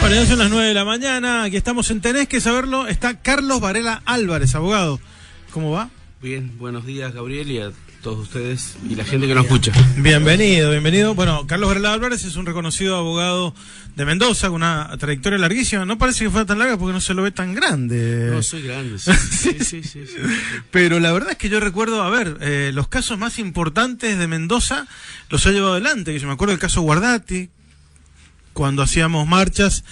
Bueno, ya son las 9 de la mañana, aquí estamos en Tenés que Saberlo, está Carlos Varela Álvarez, abogado. ¿Cómo va? Bien, buenos días Gabriel y a todos ustedes y la gente que nos escucha. Bienvenido, bienvenido. Bueno, Carlos Varela Álvarez es un reconocido abogado de Mendoza con una trayectoria larguísima. No parece que fuera tan larga porque no se lo ve tan grande. No, soy grande, sí. Sí. Pero la verdad es que yo recuerdo, a ver, los casos más importantes de Mendoza los ha llevado adelante, que yo me acuerdo del caso Guardati, cuando hacíamos marchas,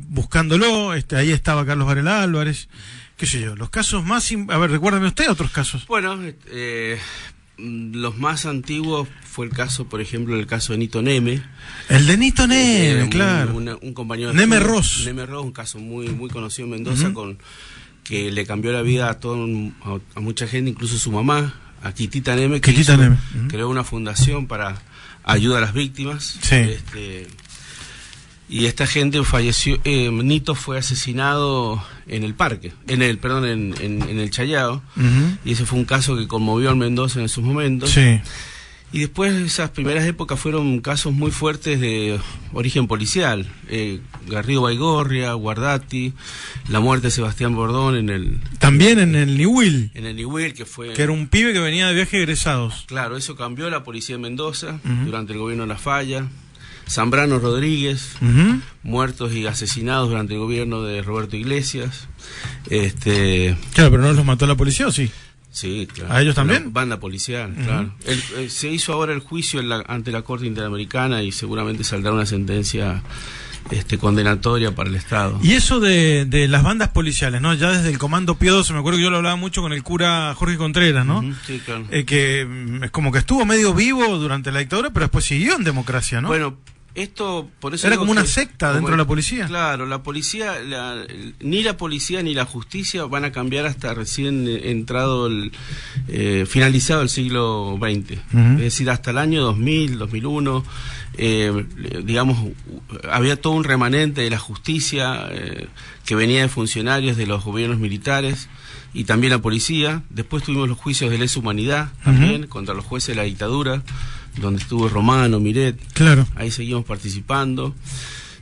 buscándolo, ahí estaba Carlos Varela Álvarez, qué sé yo, los casos más, a ver, recuérdame usted otros casos. Bueno, los más antiguos fue el caso, por ejemplo, el caso de Nito Neme. El de Nito Neme, claro. Un compañero de Neme Ross. Neme Ross, un caso muy conocido en Mendoza, que le cambió la vida a mucha gente, incluso su mamá, a Quitita Neme, que creó una fundación para ayuda a las víctimas. Sí. Y esta gente falleció. Nito fue asesinado en el parque, en el Chayao. Y ese fue un caso que conmovió al Mendoza en esos momentos. Sí. Y después esas primeras épocas fueron casos muy fuertes de origen policial. Garrido Baigorria, Guardati, la muerte de Sebastián Bordón también en el Niwil. En el Niwil, que era un pibe que venía de viaje egresados. Claro, eso cambió la policía de Mendoza durante el gobierno de La Falla. Zambrano Rodríguez, muertos y asesinados durante el gobierno de Roberto Iglesias. Claro, pero no los mató la policía, ¿o sí? Sí, claro. ¿A ellos también? Banda policial, claro. Se hizo ahora el juicio ante la Corte Interamericana y seguramente saldrá una sentencia condenatoria para el Estado. Y eso de las bandas policiales, ¿no? Ya desde el Comando Pío 12, me acuerdo que yo lo hablaba mucho con el cura Jorge Contreras, ¿no? Sí, claro. Que es como que estuvo medio vivo durante la dictadura, pero después siguió en democracia, ¿no? Bueno, por eso era como una secta dentro de la policía. Claro, la policía, ni la policía ni la justicia van a cambiar hasta recién finalizado el siglo XX. Es decir, hasta el año 2000, 2001, digamos, había todo un remanente de la justicia que venía de funcionarios de los gobiernos militares y también la policía. Después tuvimos los juicios de lesa humanidad también contra los jueces de la dictadura, donde estuvo Romano, Miret. Claro. Ahí seguimos participando.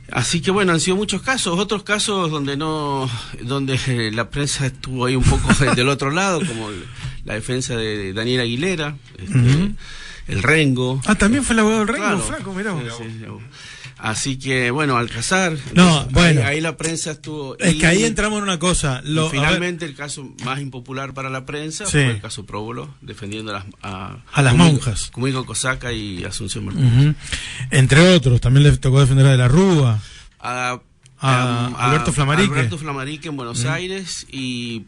Así que bueno, han sido muchos casos, otros casos donde la prensa estuvo ahí un poco del otro lado, como la defensa de Daniel Aguilera, el Rengo. Ah, también fue el abogado del Rengo, claro, flaco, mirá. Sí. Así que, bueno, Alcázar. No, bueno. Ahí la prensa estuvo. Es que ahí entramos en una cosa. Y finalmente, el caso más impopular para la prensa fue el caso Próbolo, defendiendo a las monjas. Cumico Cosaca y Asunción Martínez. Entre otros, también le tocó defender a De la Rúa. A Alberto Flamarique. Alberto Flamarique en Buenos Aires y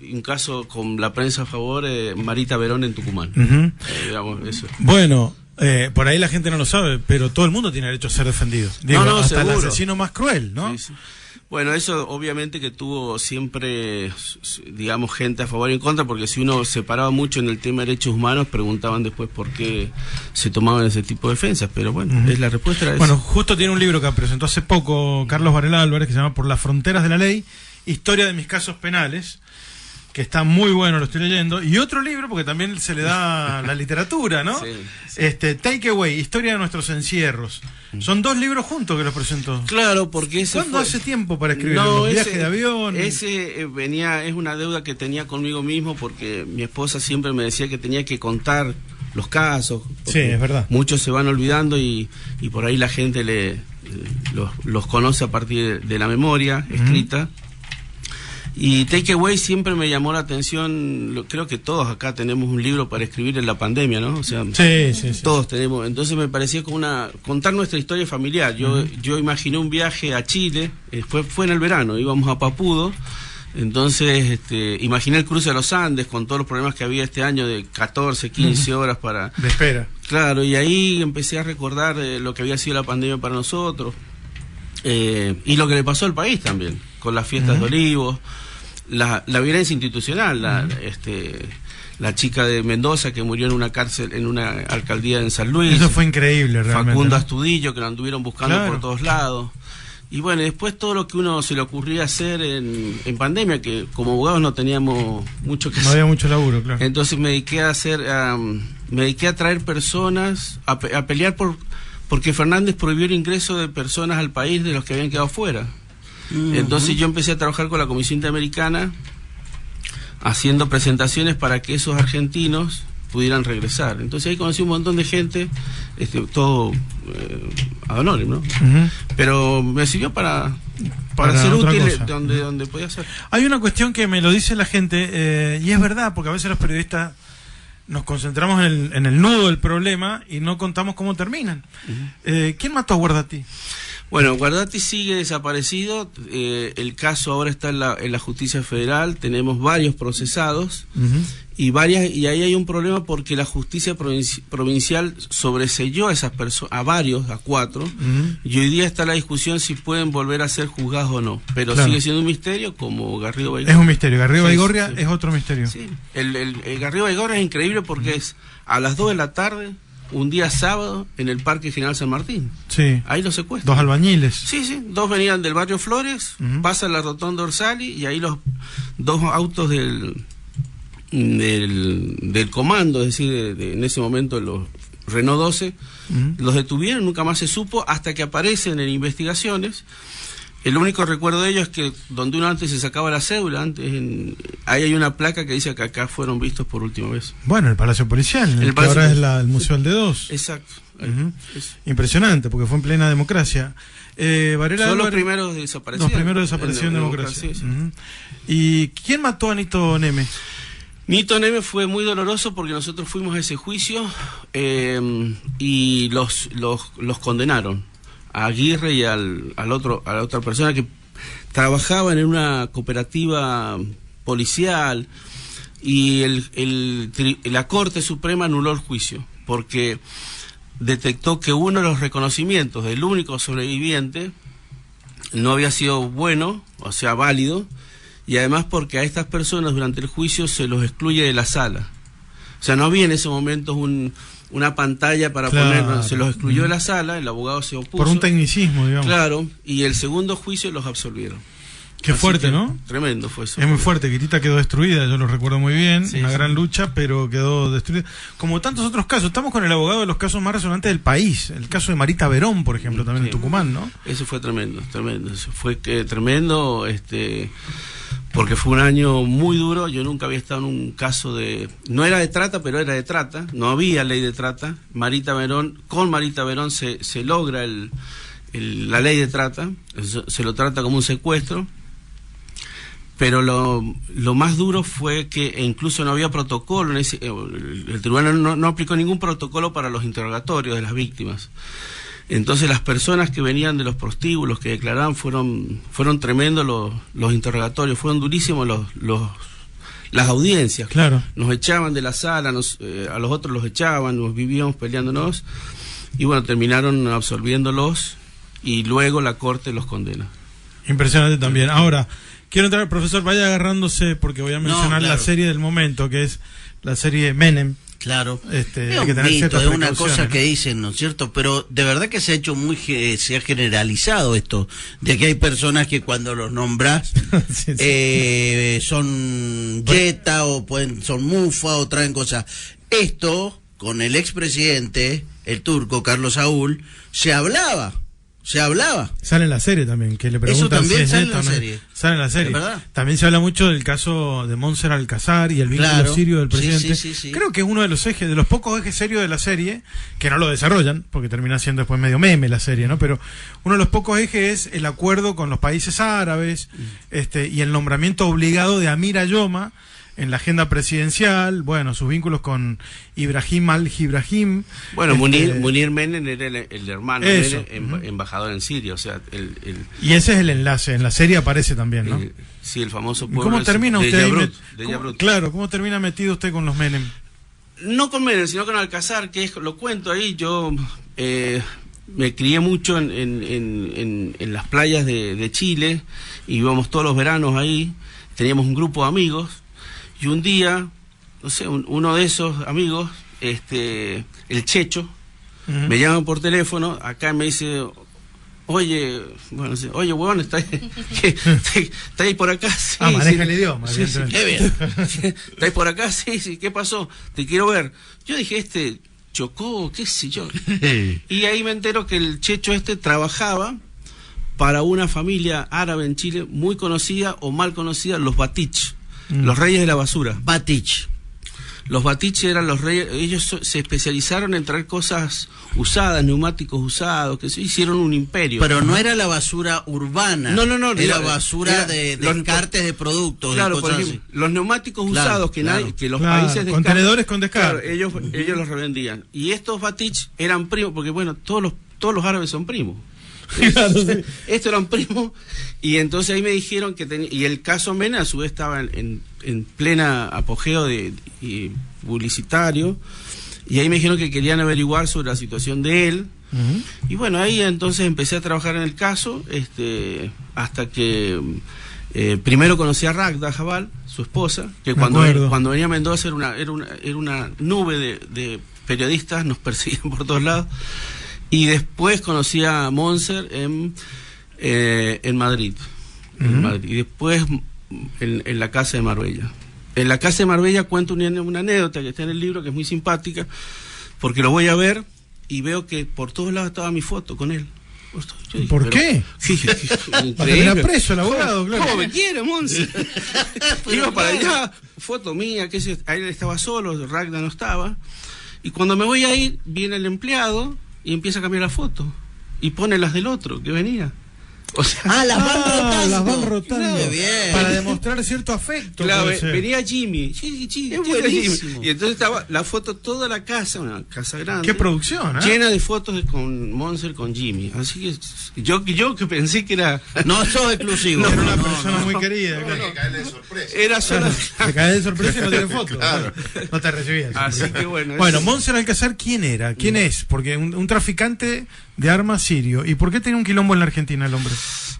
un caso con la prensa a favor, Marita Verón en Tucumán. Digamos, eso. Bueno. Por ahí la gente no lo sabe, pero todo el mundo tiene derecho a ser defendido. Digo, hasta seguro. El asesino más cruel, ¿no? Sí. Bueno, eso obviamente que tuvo siempre, digamos, gente a favor y en contra, porque si uno se paraba mucho en el tema de derechos humanos, preguntaban después por qué se tomaban ese tipo de defensas, pero bueno, es la respuesta era Bueno, justo tiene un libro que presentó hace poco Carlos Varela Álvarez, que se llama Por las fronteras de la ley, historia de mis casos penales, que está muy bueno, lo estoy leyendo, y otro libro, porque también se le da la literatura, ¿no? Sí. Take Away, historia de nuestros encierros. Son dos libros juntos que los presentó. Claro, porque ¿Cuándo hace tiempo para escribir? ¿Los viajes de avión? Es una deuda que tenía conmigo mismo, porque mi esposa siempre me decía que tenía que contar los casos. Sí, es verdad. Muchos se van olvidando y por ahí la gente los conoce a partir de la memoria escrita. Y Take Away siempre me llamó la atención. Creo que todos acá tenemos un libro para escribir en la pandemia, ¿no? O sea, sí. Todos tenemos. Entonces me parecía como contar nuestra historia familiar. Yo imaginé un viaje a Chile, fue en el verano, íbamos a Papudo. Entonces imaginé el cruce de los Andes con todos los problemas que había este año de 14, 15 horas de espera. Claro, y ahí empecé a recordar lo que había sido la pandemia para nosotros. Y lo que le pasó al país también, con las fiestas de Olivos, la violencia institucional, la chica de Mendoza que murió en una cárcel, en una alcaldía en San Luis. Eso fue increíble, realmente. Facundo Astudillo, que lo anduvieron buscando por todos lados. Y bueno, después todo lo que uno se le ocurría hacer en pandemia, que como abogados no teníamos mucho que hacer. No había mucho laburo, claro. Entonces me dediqué a traer personas, a pelear por porque Fernández prohibió el ingreso de personas al país de los que habían quedado fuera. Entonces yo empecé a trabajar con la Comisión Interamericana haciendo presentaciones para que esos argentinos pudieran regresar. Entonces ahí conocí un montón de gente, todo ad honorem, ¿no? Pero me sirvió para ser útil donde podía ser. Hay una cuestión que me lo dice la gente, y es verdad, porque a veces los periodistas nos concentramos en el nudo del problema y no contamos cómo terminan. ¿Quién mató a Guardati? Bueno, Guardati sigue desaparecido, el caso ahora está en la Justicia Federal, tenemos varios procesados y ahí hay un problema porque la Justicia Provincial sobreseyó a esas personas, a 4, y hoy día está la discusión si pueden volver a ser juzgados o no, pero sigue siendo un misterio como Garrido Baigorria. Es un misterio, Garrido Baigorria es otro misterio. Sí, el Garrido Baigorria es increíble porque es a las 2 de la tarde, un día sábado, en el Parque General San Martín. Sí. Ahí los secuestran. 2 albañiles. Sí, 2 venían del barrio Flores, pasan la rotonda Orsali y ahí los 2 autos del comando, es decir, en ese momento los Renault 12, los detuvieron, nunca más se supo, hasta que aparecen en investigaciones. El único recuerdo de ellos es que donde uno antes se sacaba la cédula, ahí hay una placa que dice que acá fueron vistos por última vez. Bueno, el Palacio Policial, que ahora es el Museo del D2. Exacto. Impresionante, porque fue en plena democracia. Varela Son los primeros desaparecidos. Los primeros desaparecidos en democracia. Sí. ¿Y quién mató a Nito Neme? Nito Neme fue muy doloroso porque nosotros fuimos a ese juicio y los condenaron. A Aguirre y a la otra persona que trabajaban en una cooperativa policial, y la Corte Suprema anuló el juicio porque detectó que uno de los reconocimientos del único sobreviviente no había sido bueno, o sea, válido, y además porque a estas personas durante el juicio se los excluye de la sala. O sea, no había en ese momento una pantalla para poner, se los excluyó de la sala, el abogado se opuso. Por un tecnicismo, digamos. Claro, y el segundo juicio los absolvieron. Qué fuerte, ¿no? Tremendo fue eso. Es muy fuerte, Quirita quedó destruida, yo lo recuerdo muy bien, gran lucha, pero quedó destruida. Como tantos otros casos, estamos con el abogado de los casos más resonantes del país, el caso de Marita Verón, por ejemplo, también en Tucumán, ¿no? Eso fue tremendo, eso fue tremendo, porque fue un año muy duro. Yo nunca había estado en un caso no era de trata, pero era de trata, no había ley de trata. Con Marita Verón se logra la ley de trata, se lo trata como un secuestro, pero lo más duro fue que incluso no había protocolo, el tribunal no aplicó ningún protocolo para los interrogatorios de las víctimas. Entonces las personas que venían de los prostíbulos, que declaraban, fueron tremendos los interrogatorios, fueron durísimos las audiencias. Claro. Nos echaban de la sala, a los otros los echaban, nos vivíamos peleándonos, y bueno, terminaron absolviéndolos, y luego la Corte los condena. Impresionante también. Ahora, quiero entrar, profesor, vaya agarrándose, porque voy a mencionar la serie del momento, que es la serie Menem. Claro, hay es que un tener mito, es una cosa ¿no? que dicen, ¿no es cierto? Pero de verdad que se ha hecho se ha generalizado esto, de que hay personas que cuando los nombras son yeta o son mufa o traen cosas. Esto, con el expresidente, el turco, Carlos Saúl, se hablaba. Sale en la serie también, que le preguntan. Eso también si sale es en la serie. Sale en la serie. ¿Verdad? También se habla mucho del caso de Monser Alcázar y el vínculo sirio del presidente. Sí. Creo que es uno de los ejes, de los pocos ejes serios de la serie, que no lo desarrollan, porque termina siendo después medio meme la serie, ¿no? Pero uno de los pocos ejes es el acuerdo con los países árabes, y el nombramiento obligado de Amir Ayoma en la agenda presidencial, bueno, sus vínculos con Ibrahim al-Ibrahim. Bueno, Munir Menem era el hermano de Menem, embajador en Siria, o sea, y ese es el enlace, en la serie aparece también, ¿no? Sí, el famoso pueblo. ¿Cómo termina usted de Yabrut. Claro, ¿cómo termina metido usted con los Menem? No con Menem, sino con Alcázar, que lo cuento ahí. Yo me crié mucho en las playas de Chile, y íbamos todos los veranos ahí, teníamos un grupo de amigos. Y un día, no sé, uno de esos amigos, el Checho, me llama por teléfono, acá me dice, oye, huevón, ¿está ahí por acá? Sí, maneja el idioma. Qué bien. ¿Está ahí por acá? Sí, ¿qué pasó? Te quiero ver. Yo dije, chocó, qué sé yo. Y ahí me entero que el Checho trabajaba para una familia árabe en Chile muy conocida o mal conocida, los Batich, los reyes de la basura. Batich. Los Batich eran los reyes, ellos se especializaron en traer cosas usadas, neumáticos usados, que se hicieron un imperio. Pero no era la basura urbana. No. Era basura de descartes de productos. Claro, y por cosas ejemplo, así. los neumáticos usados que los Claro, países descartan. contenedores con descarte. Claro, ellos los revendían. Y estos Batich eran primos, porque bueno, todos los árabes son primos. Claro, sí. Estos eran primos, y entonces ahí me dijeron que y el caso Mena a su vez estaba en plena apogeo publicitario, y ahí me dijeron que querían averiguar sobre la situación de él. Y bueno, ahí entonces empecé a trabajar en el caso, hasta que primero conocí a Ragda Jabal, su esposa, que cuando venía a Mendoza era una nube de periodistas, nos persiguen por todos lados. Y después conocí a Monser en Madrid. Y después en la casa de Marbella. En la casa de Marbella cuento una anécdota que está en el libro, que es muy simpática, porque lo voy a ver y veo que por todos lados estaba mi foto con él. Dije, ¿Por qué? Increíble. Era preso el abogado, claro. ¿Cómo me quiere, Monser? Iba para allá, foto mía, ahí él estaba solo, Ragda no estaba. Y cuando me voy a ir, viene el empleado y empieza a cambiar la foto y pone las del otro que venía. O sea, las van rotando. Claro, bien. Para demostrar cierto afecto. Claro, venía Jimmy. Es buenísimo. Y entonces estaba la foto, toda la casa, una casa grande. Qué producción, ¿eh? Llena de fotos con Monser, con Jimmy. Así que yo que pensé que era... No, sos exclusivo. Era una persona muy querida. No, que cae de sorpresa. Era solo... Te cae de sorpresa y no tiene foto. Claro. No te recibías. Así que bueno. Bueno, Monser Alcázar, ¿quién era? ¿Quién es? Porque un traficante de armas sirio. ¿Y por qué tenía un quilombo en la Argentina el hombre?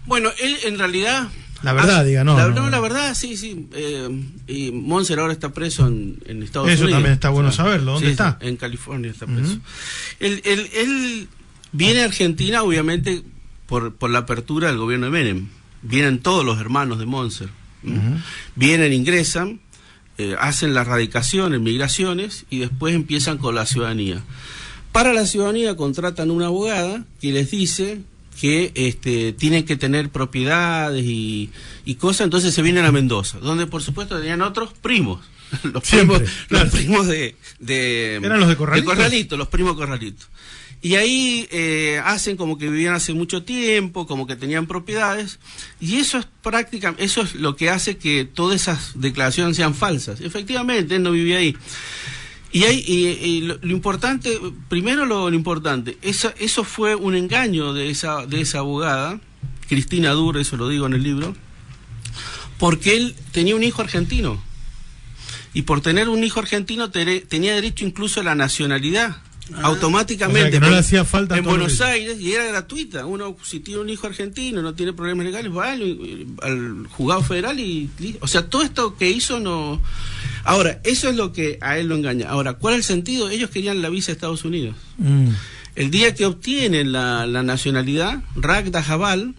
Bueno, él en realidad... La verdad, diga, no. La verdad, sí. Y Monser ahora está preso en Estados Unidos. Eso también está bueno saberlo. ¿Dónde está? En California está preso. Él viene a Argentina, obviamente, por la apertura del gobierno de Menem. Vienen todos los hermanos de Monser. Vienen, ingresan, hacen la radicación en migraciones y después empiezan con la ciudadanía. Para la ciudadanía contratan una abogada que les dice que tienen que tener propiedades y cosas, entonces se vienen a Mendoza, donde por supuesto tenían otros primos, los primos de eran los de Corralito, los primos Corralito. Y ahí hacen como que vivían hace mucho tiempo, como que tenían propiedades, y eso es lo que hace que todas esas declaraciones sean falsas. Efectivamente, él no vivía ahí. Y lo importante, primero lo importante, eso fue un engaño de esa abogada, Cristina Dur, eso lo digo en el libro, porque él tenía un hijo argentino, y por tener un hijo argentino tenía derecho incluso a la nacionalidad, automáticamente, o sea, que no le hacía falta en Buenos Aires, y era gratuita. Uno, si tiene un hijo argentino, no tiene problemas legales, va al juzgado federal o sea, todo esto que hizo no... Ahora, eso es lo que a él lo engaña. Ahora, ¿cuál es el sentido? Ellos querían la visa a Estados Unidos. El día que obtienen la nacionalidad, Ragda Jabal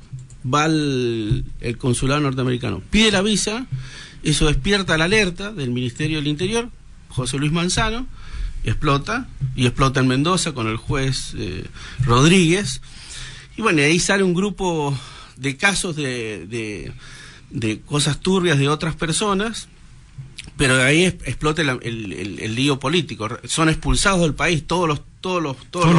va al consulado norteamericano, pide la visa, eso despierta la alerta del Ministerio del Interior, José Luis Manzano, explota en Mendoza con el juez Rodríguez, y bueno, ahí sale un grupo de casos de cosas turbias de otras personas, pero ahí explota el lío político, son expulsados del país, todos los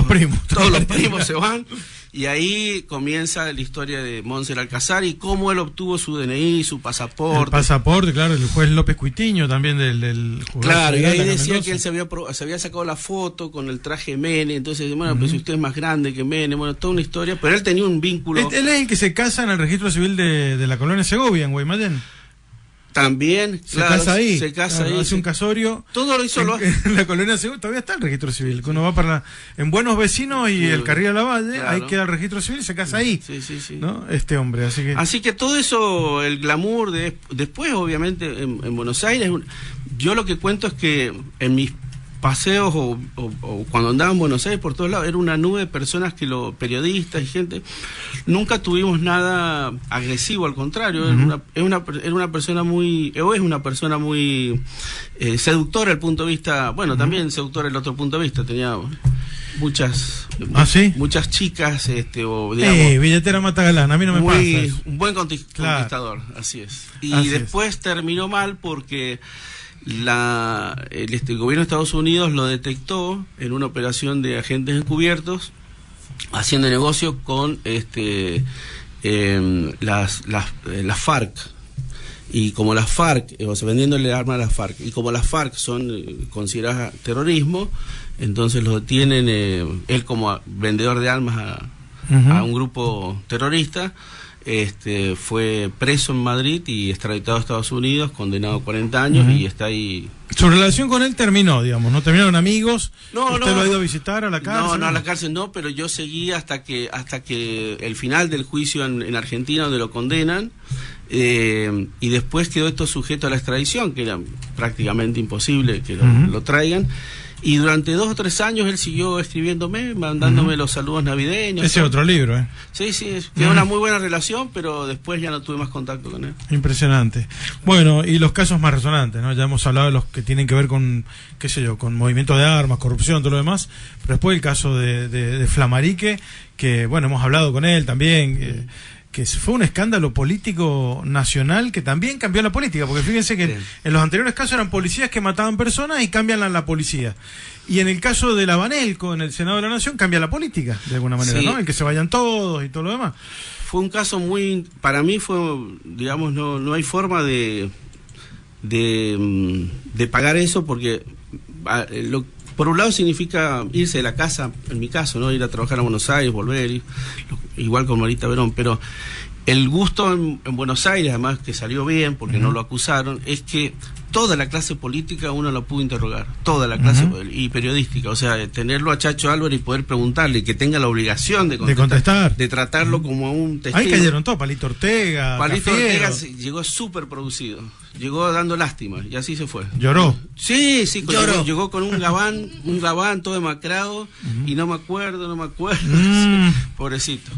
primos se van, y ahí comienza la historia de Monser Alcázar y cómo él obtuvo su DNI, su pasaporte. El pasaporte, claro, el juez López Cuitiño también del claro, y ahí decía que él se había sacado la foto con el traje Menem, entonces, bueno, pues si usted es más grande que Menem, bueno, toda una historia, pero él tenía un vínculo. Él es el que se casa en el registro civil de la colonia Segovia, en Guaymallén. También, claro, se casa ahí, hace un casorio. Todo lo hizo en la colonia Segovia todavía está el registro civil. Que uno va en Buenos Vecinos y el Carril a la Valle, ahí queda el registro civil y se casa ahí. Sí. ¿No? Este hombre, así que todo eso, el glamour después, obviamente, en Buenos Aires, yo lo que cuento es que en mis paseos o cuando andaba en Buenos Aires por todos lados, era una nube de personas periodistas y gente. Nunca tuvimos nada agresivo, al contrario, era una persona muy seductora el punto de vista, bueno, también seductora el otro punto de vista, tenía muchas chicas, o digamos, billetera mata galán, a mí no me pasa eso. Un buen conquistador, así es. Y después terminó mal porque el gobierno de Estados Unidos lo detectó en una operación de agentes encubiertos haciendo negocio con las FARC. Y como las FARC, o sea, vendiéndole armas a las FARC, y como las FARC son consideradas terrorismo, entonces lo detienen él como vendedor de armas a un grupo terrorista. Fue preso en Madrid y extraditado a Estados Unidos, condenado a 40 años y está ahí. Su relación con él terminó, digamos, ¿no? ¿Terminaron amigos? ¿Usted lo ha ido a visitar a la cárcel? No, a la cárcel no, pero yo seguí hasta que el final del juicio en Argentina, donde lo condenan, y después quedó esto sujeto a la extradición, que era prácticamente imposible que lo traigan. Y durante 2 o 3 años él siguió escribiéndome, mandándome los saludos navideños. Ese otro libro, ¿eh? Sí, quedó una muy buena relación, pero después ya no tuve más contacto con él. Impresionante. Bueno, y los casos más resonantes, ¿no? Ya hemos hablado de los que tienen que ver con, qué sé yo, con movimiento de armas, corrupción, todo lo demás, pero después el caso de Flamarique, que, bueno, hemos hablado con él también, que fue un escándalo político nacional que también cambió la política, porque fíjense que en los anteriores casos eran policías que mataban personas y cambian la policía. Y en el caso de la Banelco, en el Senado de la Nación, cambia la política, de alguna manera, ¿no? En que se vayan todos y todo lo demás. Fue un caso para mí fue, digamos, no hay forma de pagar eso, porque por un lado significa irse de la casa, en mi caso, ¿no? Ir a trabajar a Buenos Aires, volver, igual con Marita Verón, pero el gusto en Buenos Aires, además que salió bien, porque no lo acusaron, es que toda la clase política uno lo pudo interrogar, toda la clase y periodística, o sea, tenerlo a Chacho Álvarez y poder preguntarle, que tenga la obligación de contestar, de tratarlo como a un testigo. Ahí cayeron todos, Palito Ortega, llegó súper producido, llegó dando lástima y así se fue. ¿Lloró? Sí, lloró. Llegó con un gabán todo demacrado y no me acuerdo. Pobrecito.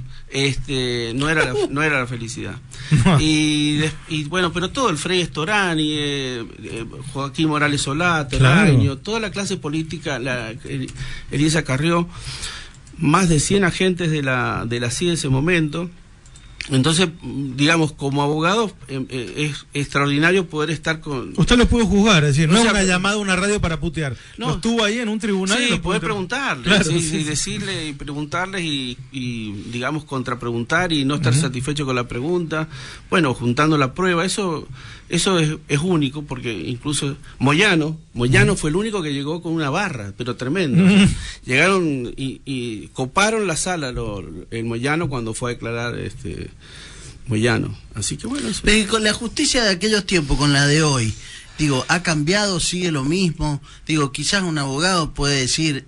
No era la felicidad. Y bueno, pero todo el Frei Storani, Joaquín Morales Solá, Terraño, toda la clase política, Elisa Carrió, más de 100 agentes de la CIA en ese momento. Entonces, digamos, como abogado es extraordinario poder estar con... Usted lo pudo juzgar, es decir, no es una llamada a una radio para putear. No, estuvo ahí en un tribunal y poder preguntarle, claro, y decirle y preguntarles y digamos, contrapreguntar y no estar satisfecho con la pregunta. Bueno, juntando la prueba, eso es único, porque incluso Moyano fue el único que llegó con una barra, pero tremendo. O sea, llegaron y coparon la sala el Moyano cuando fue a declarar Moyano. Así que bueno, eso. Pero con la justicia de aquellos tiempos, con la de hoy, digo, ¿ha cambiado? ¿Sigue lo mismo? Digo, quizás un abogado puede decir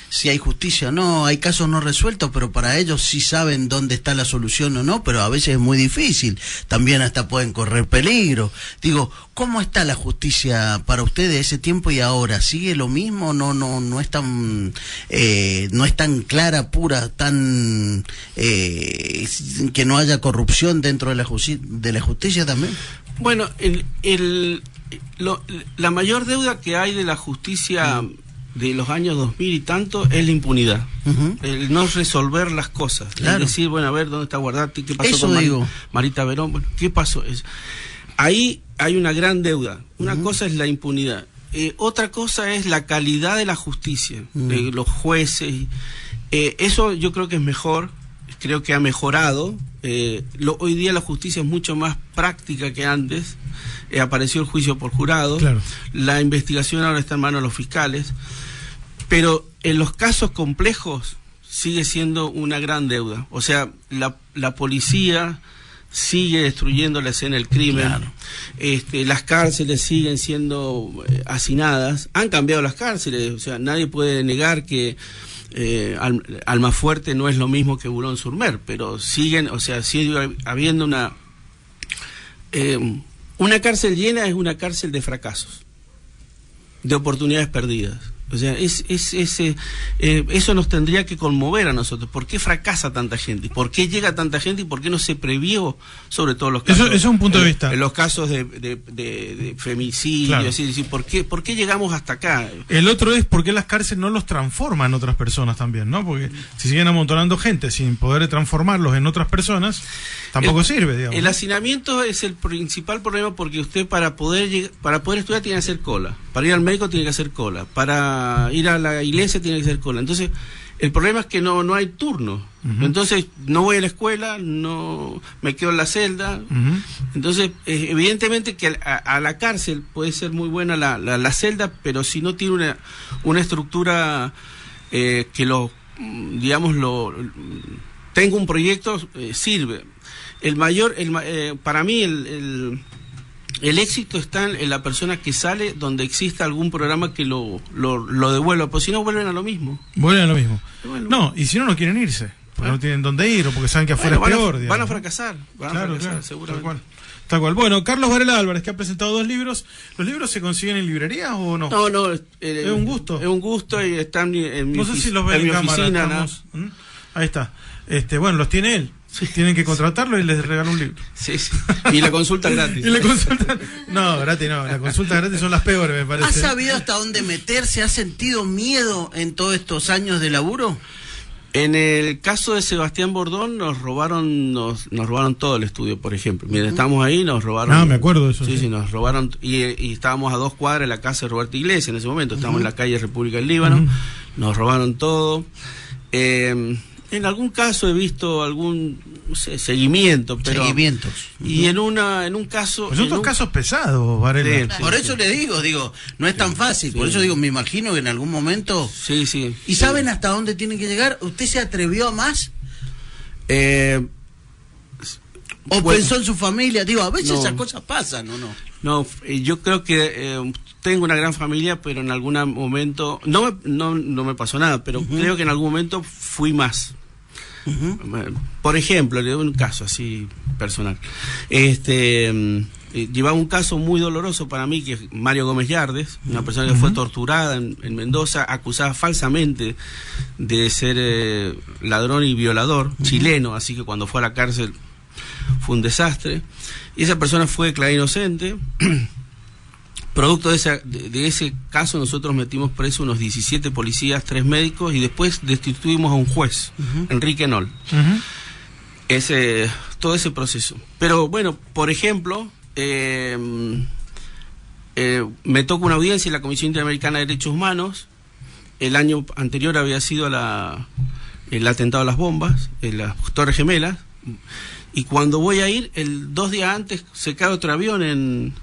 si hay justicia o no, hay casos no resueltos, pero para ellos sí saben dónde está la solución o no, pero a veces es muy difícil, también hasta pueden correr peligro. Digo, ¿cómo está la justicia para ustedes de ese tiempo y ahora? ¿Sigue lo mismo? No es tan clara, pura, tan que no haya corrupción dentro de la justicia también. Bueno, la mayor deuda que hay de la justicia de los años 2000 y tanto es la impunidad, el no resolver las cosas, claro. Es decir, bueno, a ver dónde está guardado, qué pasó con Marita Verón, bueno, qué pasó. Ahí hay una gran deuda. Una cosa es la impunidad, otra cosa es la calidad de la justicia, de los jueces. Eso yo creo que es mejor, creo que ha mejorado. Hoy día la justicia es mucho más práctica que antes. Apareció el juicio por jurado, claro. La investigación ahora está en manos de los fiscales, pero en los casos complejos sigue siendo una gran deuda. O sea, la policía sigue destruyendo la escena del crimen, claro. Las cárceles siguen siendo hacinadas, han cambiado las cárceles, o sea, nadie puede negar que Almafuerte no es lo mismo que Boulogne-sur-Mer, pero siguen, o sea, sigue habiendo una cárcel llena es una cárcel de fracasos, de oportunidades perdidas. O sea, eso nos tendría que conmover a nosotros. ¿Por qué fracasa tanta gente? ¿Por qué llega tanta gente? ¿Y por qué no se previó sobre todos los casos? Eso es un punto de vista. En los casos de femicidio, claro. Así decir, ¿por qué llegamos hasta acá? El otro es por qué las cárceles no los transforman en otras personas también, ¿no? Porque si siguen amontonando gente sin poder transformarlos en otras personas, tampoco sirve, digamos. El hacinamiento es el principal problema, porque usted para poder estudiar tiene que hacer cola. Para ir al médico tiene que hacer cola. Para ir a la iglesia tiene que hacer cola. Entonces, el problema es que no hay turno. Entonces, no voy a la escuela, no me quedo en la celda. Entonces, evidentemente que a la cárcel puede ser muy buena la celda, pero si no tiene una estructura que tenga un proyecto, sirve. Para mí el éxito está en la persona que sale, donde exista algún programa que lo devuelva, porque si no vuelven a lo mismo. Vuelven a lo mismo. No, y si no quieren irse, porque no tienen dónde ir o porque saben que afuera es peor. Van a fracasar, claro, seguramente. Tal cual. Bueno, Carlos Varela Álvarez, que ha presentado 2 libros. ¿Los libros se consiguen en librerías o no? No, es un gusto. Es un gusto y están en mi, no sé si los ven en cámara, oficina. Ahí está. Bueno, los tiene él. Sí. Tienen que contratarlo y les regalan un libro. Sí. Y la consulta gratis. No, gratis no. La consulta gratis son las peores, me parece. ¿Has sabido hasta dónde meterse? ¿Has sentido miedo en todos estos años de laburo? En el caso de Sebastián Bordón nos robaron todo el estudio, por ejemplo. Mientras estábamos ahí nos robaron. Ah, me acuerdo de eso. Sí, nos robaron y estábamos a 2 cuadras de la casa de Roberto Iglesias en ese momento. Estábamos en la calle República del Líbano. Nos robaron todo. En algún caso he visto algún seguimiento, pero seguimientos. Y en un caso, pues son 2 casos pesados, Varela. Por eso le digo, no es tan fácil. Por eso digo, me imagino que en algún momento. Sí. ¿Y saben hasta dónde tienen que llegar? ¿Usted se atrevió a más? ¿O pensó en su familia? Digo, a veces esas cosas pasan, ¿o no? No, yo creo que tengo una gran familia, pero en algún momento no me pasó nada, pero creo que en algún momento fui más. Por ejemplo, le doy un caso así personal. Llevaba un caso muy doloroso para mí, que es Mario Gómez Yardes, una persona que fue torturada en Mendoza, acusada falsamente de ser ladrón y violador, chileno, así que cuando fue a la cárcel fue un desastre. Y esa persona fue declarada inocente. Producto de ese caso, nosotros metimos preso unos 17 policías, 3 médicos, y después destituimos a un juez, Enrique Noll. Todo ese proceso. Pero bueno, por ejemplo, me toca una audiencia en la Comisión Interamericana de Derechos Humanos. El año anterior había sido el atentado a las bombas, en las Torres Gemelas. Y cuando voy a ir, 2 días antes se cae otro avión en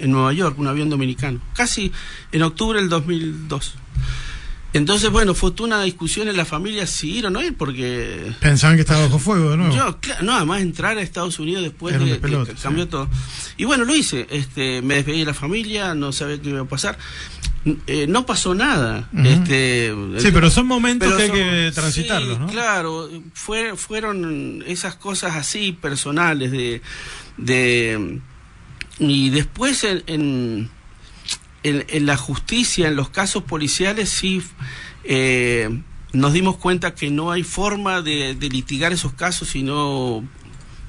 Nueva York, un avión dominicano, casi en octubre del 2002. Entonces, bueno, fue toda una discusión en la familia si ir o no ir, porque pensaban que estaba bajo fuego de nuevo. Además entrar a Estados Unidos después de que cambió todo. Y bueno, lo hice. Me despedí de la familia, no sabía qué iba a pasar. No pasó nada. Sí, pero son momentos que hay que transitarlos, ¿no? Claro, fueron esas cosas así personales y después en la justicia, en los casos policiales, sí nos dimos cuenta que no hay forma de litigar esos casos, sino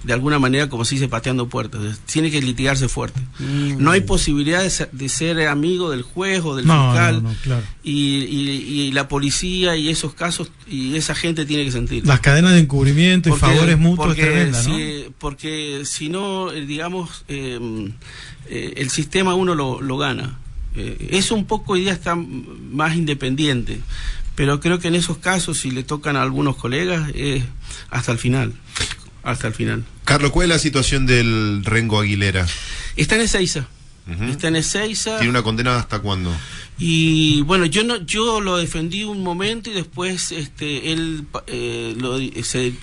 de alguna manera, como se dice, pateando puertas. Tiene que litigarse fuerte. No hay posibilidad de ser amigo del juez o del fiscal. No, claro. Y la policía y esos casos y esa gente tiene que sentir. Las cadenas de encubrimiento y favores mutuos es tremenda, ¿no? Porque si no, digamos, el sistema uno lo gana. Eso un poco hoy día está más independiente. Pero creo que en esos casos, si le tocan a algunos colegas, hasta el final. Hasta el final. Carlos, ¿cuál es la situación del Rengo Aguilera? Está en Ezeiza. Está en Ezeiza. ¿Tiene una condena hasta cuándo? Y bueno, yo lo defendí un momento y después él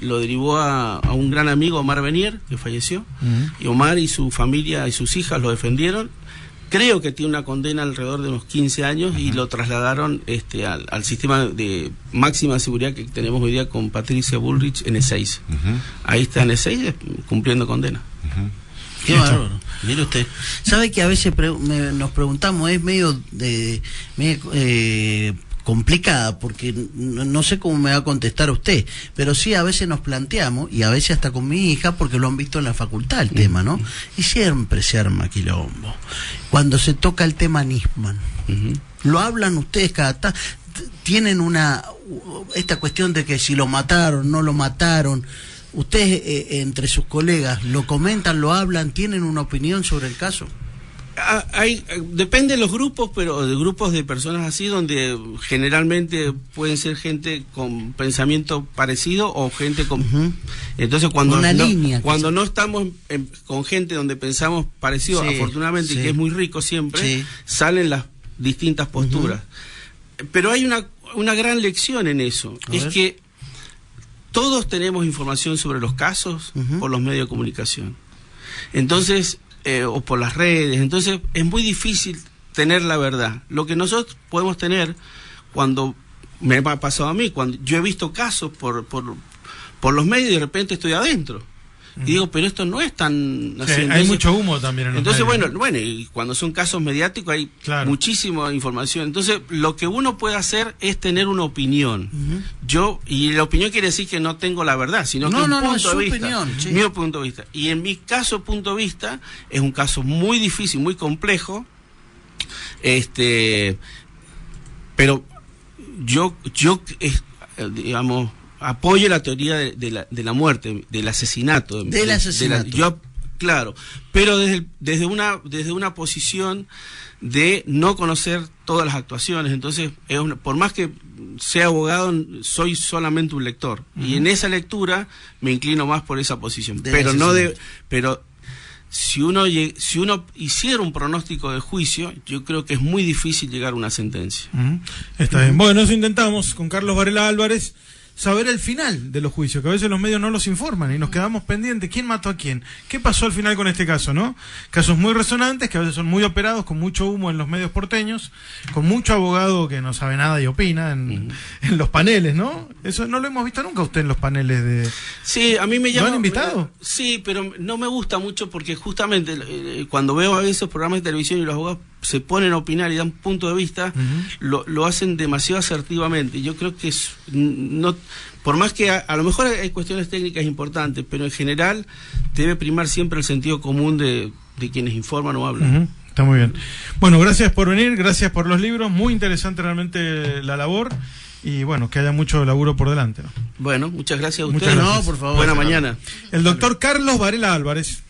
lo derivó a un gran amigo, Omar Benier, que falleció. Y Omar y su familia y sus hijas lo defendieron. Creo que tiene una condena alrededor de unos 15 años y lo trasladaron al sistema de máxima seguridad que tenemos hoy día con Patricia Bullrich en Ezeiza. Ahí está en Ezeiza cumpliendo condena. Qué bárbaro. Mire usted. ¿Sabe que a veces nos preguntamos, es medio complicada, porque no sé cómo me va a contestar usted, pero sí a veces nos planteamos, y a veces hasta con mi hija, porque lo han visto en la facultad el tema, ¿no? Y siempre se arma quilombo. Cuando se toca el tema Nisman, lo hablan ustedes tienen esta cuestión de que si lo mataron, no lo mataron. Ustedes entre sus colegas lo comentan, lo hablan, tienen una opinión sobre el caso. Depende de los grupos, pero de grupos de personas así, donde generalmente pueden ser gente con pensamiento parecido o gente con... Entonces cuando no estamos con gente donde pensamos parecido, afortunadamente, y que es muy rico siempre, salen las distintas posturas. Pero hay una gran lección en eso, es que todos tenemos información sobre los casos por los medios de comunicación. Entonces... o por las redes, entonces es muy difícil tener la verdad. Lo que nosotros podemos tener, cuando me ha pasado a mí, cuando yo he visto casos por los medios y de repente estoy adentro. Y digo, pero esto no es tan así. Hay mucho humo también en los entonces, medios. Bueno, y cuando son casos mediáticos hay muchísima información. Entonces, lo que uno puede hacer es tener una opinión. Y la opinión quiere decir que no tengo la verdad, sino que un punto de vista, mi punto de vista. Y en mi caso, punto de vista, es un caso muy difícil, muy complejo. Pero yo digamos, apoyo la teoría de la muerte, del asesinato. Del asesinato. Claro, pero desde una posición de no conocer todas las actuaciones. Entonces, por más que sea abogado, soy solamente un lector. Y en esa lectura me inclino más por esa posición. Pero si uno hiciera un pronóstico de juicio, yo creo que es muy difícil llegar a una sentencia. Está bien. Bueno, eso intentamos con Carlos Varela Álvarez, saber el final de los juicios, que a veces los medios no los informan y nos quedamos pendientes. ¿Quién mató a quién? ¿Qué pasó al final con este caso, no? Casos muy resonantes, que a veces son muy operados, con mucho humo en los medios porteños, con mucho abogado que no sabe nada y opina en los paneles, ¿no? Eso no lo hemos visto nunca usted en los paneles de... Sí, a mí me llama... ¿Lo han invitado? Sí, pero no me gusta mucho porque justamente cuando veo a veces programas de televisión y los abogados se ponen a opinar y dan punto de vista, lo hacen demasiado asertivamente. Yo creo que por más que a lo mejor hay cuestiones técnicas importantes, pero en general debe primar siempre el sentido común de quienes informan o hablan. Está muy bien. Bueno, gracias por venir, gracias por los libros, muy interesante realmente la labor, y bueno, que haya mucho laburo por delante, ¿no? Bueno, muchas gracias a ustedes. Muchas gracias. No, por favor. Buena mañana. El doctor Carlos Varela Álvarez.